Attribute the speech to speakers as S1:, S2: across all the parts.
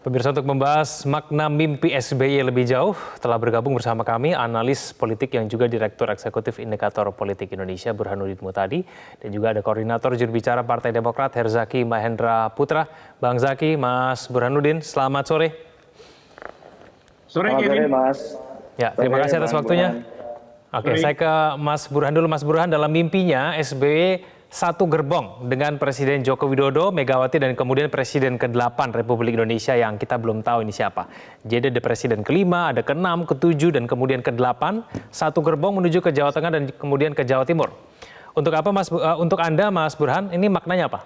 S1: Pemirsa, untuk membahas makna mimpi SBY lebih jauh, telah bergabung bersama kami analis politik yang juga Direktur Eksekutif Indikator Politik Indonesia Burhanuddin Muhtadi, dan juga ada Koordinator Juru Bicara Partai Demokrat Herzaki Mahendra Putra. Bang Zaki, Mas Burhanuddin, selamat sore.
S2: Selamat sore, Mas.
S1: Ya, terima kasih atas waktunya. Oke, saya ke Mas Burhan dulu. Mas Burhan, dalam mimpinya SBY satu gerbong dengan Presiden Joko Widodo, Megawati, dan kemudian Presiden ke-8 Republik Indonesia yang kita belum tahu ini siapa. Jadi ada Presiden ke-5, ada ke-6, ke-7, dan kemudian ke-8. Satu gerbong menuju ke Jawa Tengah dan kemudian ke Jawa Timur. Untuk apa, untuk Anda, Mas Burhan, ini maknanya apa?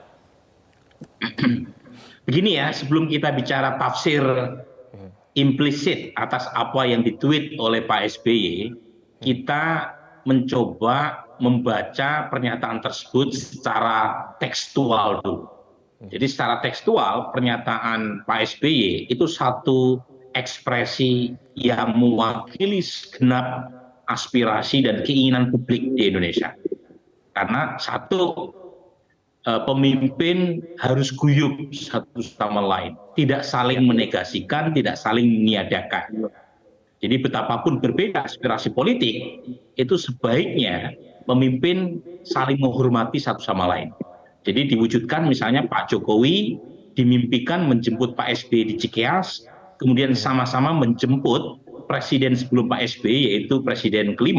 S2: Begini ya, sebelum kita bicara tafsir implisit atas apa yang ditweet oleh Pak SBY, kita mencoba membaca pernyataan tersebut secara tekstual dulu. Jadi secara tekstual pernyataan Pak SBY itu satu ekspresi yang mewakili segenap aspirasi dan keinginan publik di Indonesia. Karena satu, pemimpin harus guyup satu sama lain, tidak saling menegasikan, tidak saling meniadakan. Jadi betapapun berbeda aspirasi politik, itu sebaiknya pemimpin saling menghormati satu sama lain. Jadi diwujudkan misalnya Pak Jokowi dimimpikan menjemput Pak SBY di Cikeas, kemudian sama-sama menjemput Presiden sebelum Pak SBY, yaitu Presiden ke-5,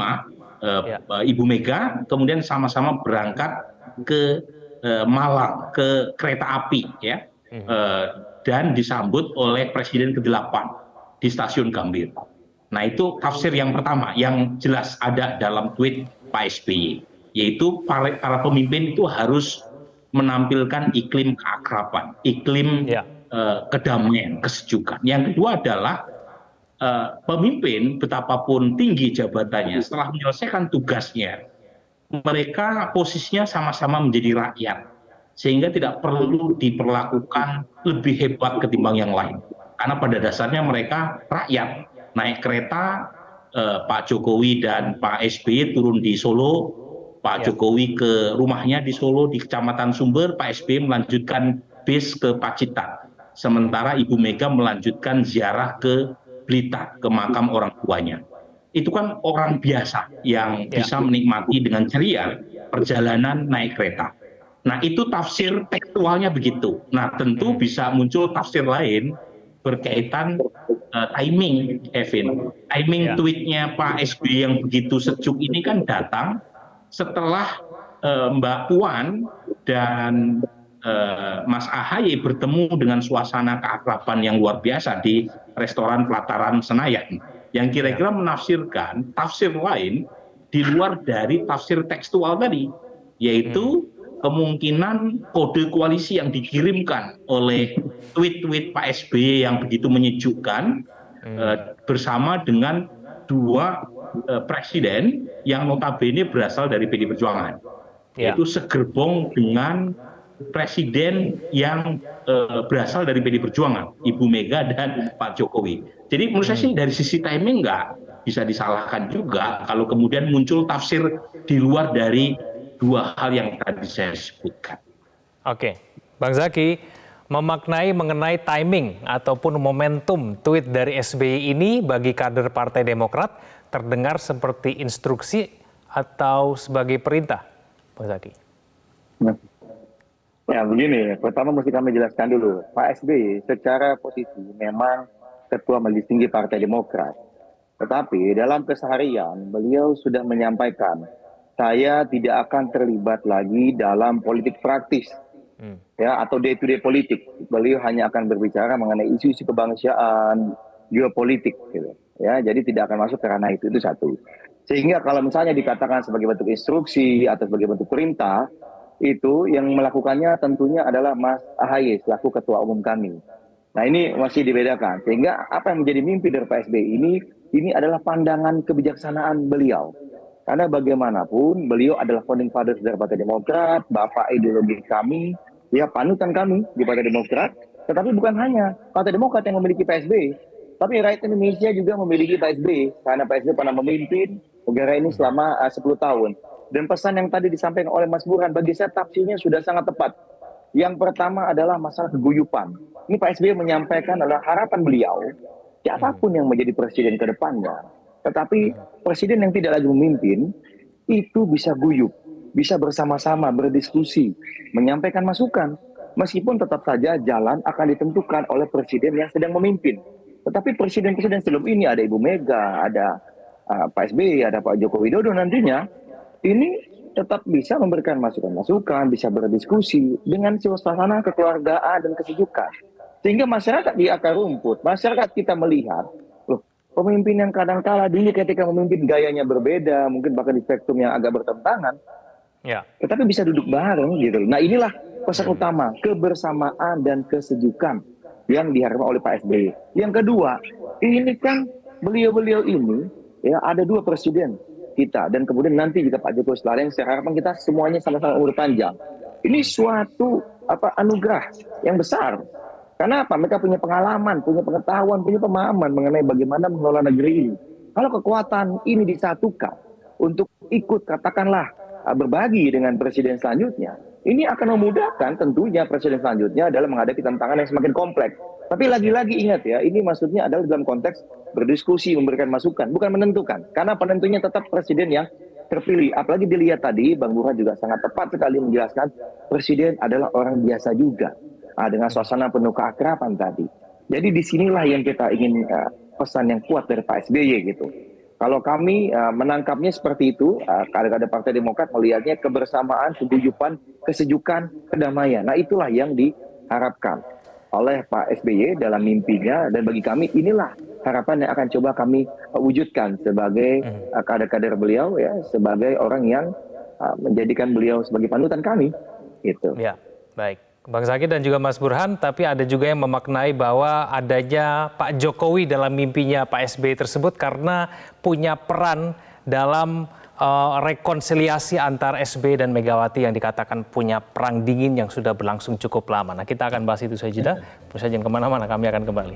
S2: Ibu Mega, kemudian sama-sama berangkat ke Malang, ke kereta api, ya, dan disambut oleh Presiden ke-8 di Stasiun Gambir. Nah, itu tafsir yang pertama yang jelas ada dalam tweet Pak SBY, yaitu para pemimpin itu harus menampilkan iklim keakraban, iklim kedamaian, kesejukan. Yang kedua adalah pemimpin betapapun tinggi jabatannya, setelah menyelesaikan tugasnya, mereka posisinya sama-sama menjadi rakyat, sehingga tidak perlu diperlakukan lebih hebat ketimbang yang lain. Karena pada dasarnya mereka rakyat. Naik kereta, Pak Jokowi dan Pak SBY turun di Solo, Pak Jokowi ke rumahnya di Solo, di Kecamatan Sumber, Pak SBY melanjutkan bis ke Pacitan. Sementara Ibu Mega melanjutkan ziarah ke Blitar, ke makam orang tuanya. Itu kan orang biasa yang bisa menikmati dengan ceria perjalanan naik kereta. Nah, itu tafsir tekstualnya begitu. Nah, tentu bisa muncul tafsir lain berkaitan timing, Evin. Timing tweetnya Pak SBY yang begitu sejuk ini kan datang setelah Mbak Puan dan Mas AHY bertemu dengan suasana keakraban yang luar biasa di restoran Pelataran Senayan, yang kira-kira menafsirkan tafsir lain di luar dari tafsir tekstual tadi, yaitu kemungkinan kode koalisi yang dikirimkan oleh tweet-tweet Pak SBY yang begitu menyejukkan bersama dengan dua presiden yang notabene berasal dari PD Perjuangan, yaitu segerbong dengan presiden yang berasal dari PD Perjuangan, Ibu Mega dan Pak Jokowi. Jadi menurut saya sih dari sisi timing nggak bisa disalahkan juga kalau kemudian muncul tafsir di luar dari dua hal yang tadi saya sebutkan.
S1: Oke, Bang Zaki, memaknai mengenai timing ataupun momentum tweet dari SBY ini bagi kader Partai Demokrat terdengar seperti instruksi atau sebagai perintah, Bang Zaki?
S3: Ya begini, pertama mesti kami jelaskan dulu, Pak SBY secara posisi memang Ketua Majelis Tinggi Partai Demokrat. Tetapi dalam keseharian beliau sudah menyampaikan, saya tidak akan terlibat lagi dalam politik praktis, ya, atau day-to-day politik. Beliau hanya akan berbicara mengenai isu-isu kebangsaan, geopolitik, gitu. Ya, jadi tidak akan masuk ke ranah itu satu. Sehingga kalau misalnya dikatakan sebagai bentuk instruksi atau sebagai bentuk perintah, itu yang melakukannya tentunya adalah Mas AHY selaku Ketua Umum kami. Nah, ini masih dibedakan. Sehingga apa yang menjadi mimpi dari Pak SBY ini adalah pandangan kebijaksanaan beliau. Karena bagaimanapun beliau adalah founding father dari Partai Demokrat, bapak ideologi kami, ya panutan kami di Partai Demokrat. Tetapi bukan hanya Partai Demokrat yang memiliki Pak SBY, tapi rakyat Indonesia juga memiliki Pak SBY. Karena Pak SBY pernah memimpin negara ini selama 10 tahun. Dan pesan yang tadi disampaikan oleh Mas Burhan, bagi saya tafsirnya sudah sangat tepat. Yang pertama adalah masalah keguyupan. Ini Pak SBY menyampaikan adalah harapan beliau, siapapun yang menjadi presiden ke depannya, tetapi presiden yang tidak lagi memimpin, itu bisa guyup, bisa bersama-sama berdiskusi, menyampaikan masukan, meskipun tetap saja jalan akan ditentukan oleh presiden yang sedang memimpin. Tetapi presiden-presiden sebelum ini ada Ibu Mega, ada Pak SBY, ada Pak Joko Widodo nantinya, ini tetap bisa memberikan masukan-masukan, bisa berdiskusi dengan suasana kekeluargaan dan kesejukan. Sehingga masyarakat di akar rumput, masyarakat kita melihat, loh, pemimpin yang kadang-kala dulu ketika memimpin gayanya berbeda, mungkin bahkan di spektrum yang agak bertentangan, tetapi bisa duduk bareng gitu. Nah inilah pesan utama, kebersamaan dan kesejukan yang diharapkan oleh Pak SBY. Yang kedua, ini kan beliau-beliau ini ya ada 2 presiden kita, dan kemudian nanti juga Pak Jokowi setelah saya harapan kita semuanya sama-sama umur panjang. Ini suatu anugerah yang besar. Karena apa? Mereka punya pengalaman, punya pengetahuan, punya pemahaman mengenai bagaimana mengelola negeri ini. Kalau kekuatan ini disatukan untuk ikut katakanlah berbagi dengan presiden selanjutnya, ini akan memudahkan tentunya presiden selanjutnya dalam menghadapi tantangan yang semakin kompleks. Tapi lagi-lagi ingat ya, ini maksudnya adalah dalam konteks berdiskusi, memberikan masukan, bukan menentukan. Karena penentunya tetap presiden yang terpilih. Apalagi dilihat tadi, Bang Burhan juga sangat tepat sekali menjelaskan, presiden adalah orang biasa juga. Dengan suasana penuh keakraban tadi. Jadi disinilah yang kita ingin pesan yang kuat dari Pak SBY gitu. Kalau kami menangkapnya seperti itu, kadang-kadang Partai Demokrat melihatnya kebersamaan, keguyupan, kesejukan, kedamaian. Nah itulah yang diharapkan oleh Pak SBY dalam mimpinya, dan bagi kami inilah harapan yang akan coba kami wujudkan sebagai kader-kader beliau ya, sebagai orang yang menjadikan beliau sebagai panutan kami gitu.
S1: Ya, baik. Bang Zaky dan juga Mas Burhan, tapi ada juga yang memaknai bahwa adanya Pak Jokowi dalam mimpinya Pak SBY tersebut karena punya peran dalam rekonsiliasi antar SBY dan Megawati yang dikatakan punya perang dingin yang sudah berlangsung cukup lama. Nah, kita akan bahas itu saja. Jangan kemana-mana, kami akan kembali.